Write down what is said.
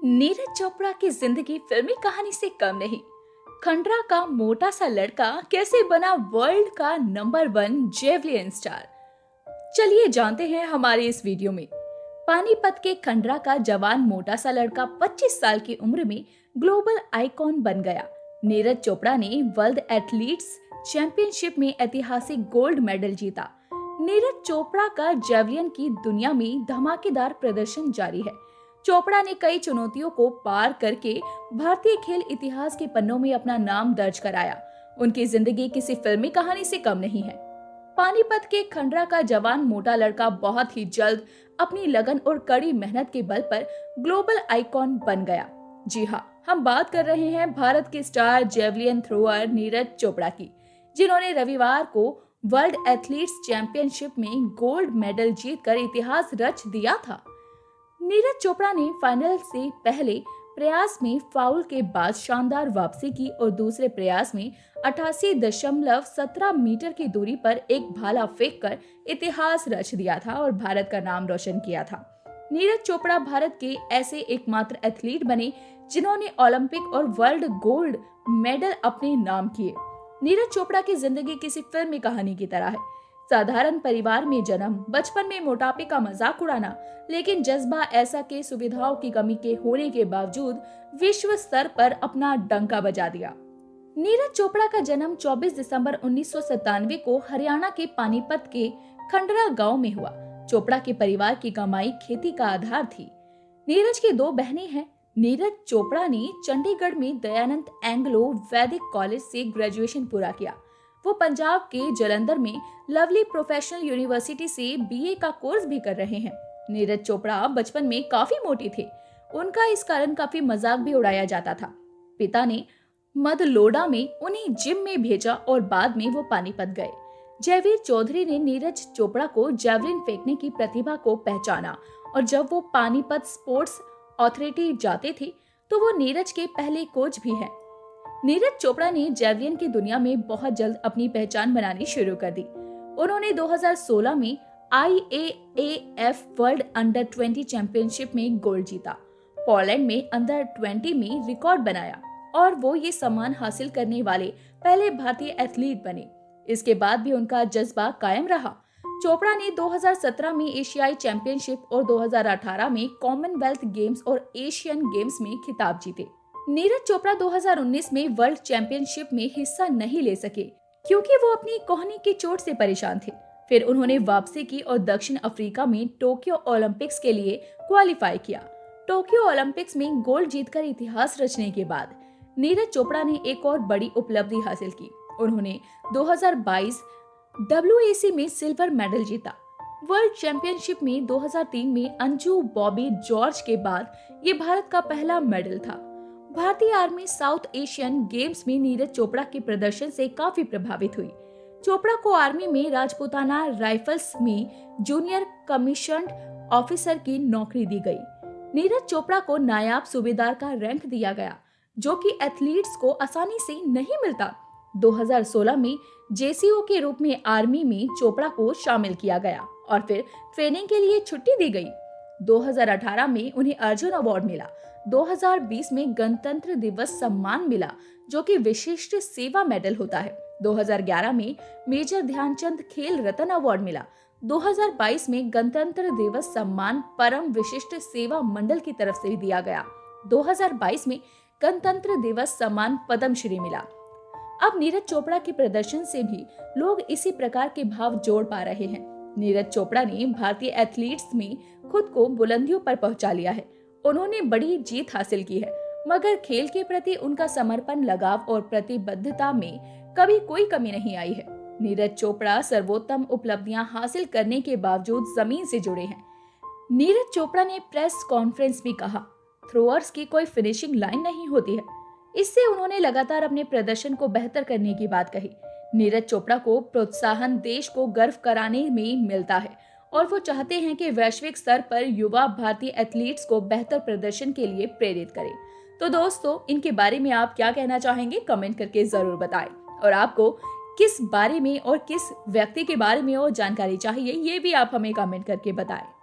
नीरज चोपड़ा की जिंदगी फिल्मी कहानी से कम नहीं। खंडरा का मोटा सा लड़का कैसे बना वर्ल्ड का नंबर 1 जेवलिन स्टार, चलिए जानते हैं हमारे इस वीडियो में। पानीपत के खंडरा का जवान मोटा सा लड़का 25 साल की उम्र में ग्लोबल आइकॉन बन गया। नीरज चोपड़ा ने वर्ल्ड एथलीट्स चैंपियनशिप में ऐतिहासिक गोल्ड मेडल जीता। नीरज चोपड़ा का जेवलिन की दुनिया में धमाकेदार प्रदर्शन जारी है। चोपड़ा ने कई चुनौतियों को पार करके भारतीय खेल इतिहास के पन्नों में अपना नाम दर्ज कराया। उनकी जिंदगी किसी फिल्मी कहानी से कम नहीं है। पानीपत के खंडरा का जवान मोटा लड़का बहुत ही जल्द अपनी लगन और कड़ी मेहनत के बल पर ग्लोबल आइकॉन बन गया। जी हाँ, हम बात कर रहे हैं भारत के star javelin thrower Neeraj Chopra की, जिन्होंने रविवार को वर्ल्ड एथलीट्स चैंपियनशिप में गोल्ड मेडल जीतकर इतिहास रच दिया था। नीरज चोपड़ा ने फाइनल से पहले प्रयास में फाउल के बाद शानदार वापसी की और दूसरे प्रयास में 88.17 मीटर की दूरी पर एक भाला फेंककर इतिहास रच दिया था और भारत का नाम रोशन किया था। नीरज चोपड़ा भारत के ऐसे एकमात्र एथलीट बने जिन्होंने ओलंपिक और वर्ल्ड गोल्ड मेडल अपने नाम किए। नीरज चोपड़ा की जिंदगी किसी फिल्मी कहानी की तरह है। साधारण परिवार में जन्म, बचपन में मोटापे का मजाक उड़ाना, लेकिन जज्बा ऐसा कि सुविधाओं की कमी के होने के बावजूद विश्व स्तर पर अपना डंका बजा दिया। नीरज चोपड़ा का जन्म 24 दिसंबर 1997 को हरियाणा के पानीपत के खंडरा गांव में हुआ। चोपड़ा के परिवार की कमाई खेती का आधार थी। नीरज की 2 बहनें हैं। नीरज चोपड़ा ने चंडीगढ़ में दयानंद एंग्लो वैदिक कॉलेज से ग्रेजुएशन पूरा किया। वो पंजाब के जलंधर में लवली प्रोफेशनल यूनिवर्सिटी से बीए का कोर्स भी कर रहे हैं। नीरज चोपड़ा बचपन में काफी मोटे थे। उनका इस कारण काफी मजाक भी उड़ाया जाता था। पिता ने मदलोडा में उन्हें जिम में भेजा और बाद में वो पानीपत गए। जयवीर चौधरी ने नीरज चोपड़ा को जेवलिन फेंकने की प्रतिभा को पहचाना और जब वो पानीपत स्पोर्ट्स अथॉरिटी जाते थे तो वो नीरज के पहले कोच भी हैं। नीरज चोपड़ा ने जेवलिन की दुनिया में बहुत जल्द अपनी पहचान बनानी शुरू कर दी। उन्होंने 2016 में IAAF वर्ल्ड अंडर 20 चैंपियनशिप में गोल्ड जीता। पोलैंड में अंडर 20 में रिकॉर्ड बनाया और वो ये सम्मान हासिल करने वाले पहले भारतीय एथलीट बने। इसके बाद भी उनका जज्बा कायम रहा। चोपड़ा ने 2017 में एशियाई चैंपियनशिप और 2018 में कॉमनवेल्थ गेम्स और एशियन गेम्स में खिताब जीते। नीरज चोपड़ा 2019 में वर्ल्ड चैंपियनशिप में हिस्सा नहीं ले सके क्योंकि वो अपनी कोहनी की चोट से परेशान थे। फिर उन्होंने वापसी की और दक्षिण अफ्रीका में टोक्यो ओलंपिक्स के लिए क्वालिफाई किया। टोक्यो ओलंपिक्स में गोल्ड जीतकर इतिहास रचने के बाद नीरज चोपड़ा ने एक और बड़ी उपलब्धि हासिल की। उन्होंने 2022 WAC में सिल्वर मेडल जीता। वर्ल्ड चैंपियनशिप में 2003 में अंजू बॉबी जॉर्ज के बाद ये भारत का पहला मेडल था। भारतीय आर्मी साउथ एशियन गेम्स में नीरज चोपड़ा के प्रदर्शन से काफी प्रभावित हुई। चोपड़ा को आर्मी में राजपूताना राइफल्स में जूनियर कमीशन्ड ऑफिसर की नौकरी दी गई। नीरज चोपड़ा को नायाब सूबेदार का रैंक दिया गया, जो कि एथलीट्स को आसानी से नहीं मिलता। 2016 में JCO के रूप में आर्मी में चोपड़ा को शामिल किया गया और फिर ट्रेनिंग के लिए छुट्टी दी गई। 2018 में उन्हें अर्जुन अवार्ड मिला। 2020 में गणतंत्र दिवस सम्मान मिला, जो कि विशिष्ट सेवा मेडल होता है। 2011 में मेजर ध्यानचंद खेल रत्न अवार्ड मिला। 2022 में गणतंत्र दिवस सम्मान परम विशिष्ट सेवा मंडल की तरफ से दिया गया। 2022 में गणतंत्र दिवस सम्मान पद्मश्री मिला। अब नीरज चोपड़ा के प्रदर्शन से भी लोग इसी प्रकार के भाव जोड़ पा रहे हैं। नीरज चोपड़ा ने भारतीय एथलीट्स में खुद को बुलंदियों पर पहुंचा लिया है। उन्होंने बड़ी जीत हासिल की है, मगर खेल के प्रति उनका समर्पण, लगाव और प्रतिबद्धता में कभी कोई कमी नहीं आई है। नीरज चोपड़ा सर्वोत्तम उपलब्धियां हासिल करने के बावजूद जमीन से जुड़े हैं। नीरज चोपड़ा ने प्रेस कॉन्फ्रेंस में कहा, थ्रोअर्स की कोई फिनिशिंग लाइन नहीं होती है। इससे उन्होंने लगातार अपने प्रदर्शन को बेहतर करने की बात कही। नीरज चोपड़ा को प्रोत्साहन देश को गर्व कराने में मिलता है और वो चाहते हैं कि वैश्विक स्तर पर युवा भारतीय एथलीट्स को बेहतर प्रदर्शन के लिए प्रेरित करें। तो दोस्तों, इनके बारे में आप क्या कहना चाहेंगे, कमेंट करके जरूर बताएं। और आपको किस बारे में और किस व्यक्ति के बारे में और जानकारी चाहिए, ये भी आप हमें कमेंट करके बताएं।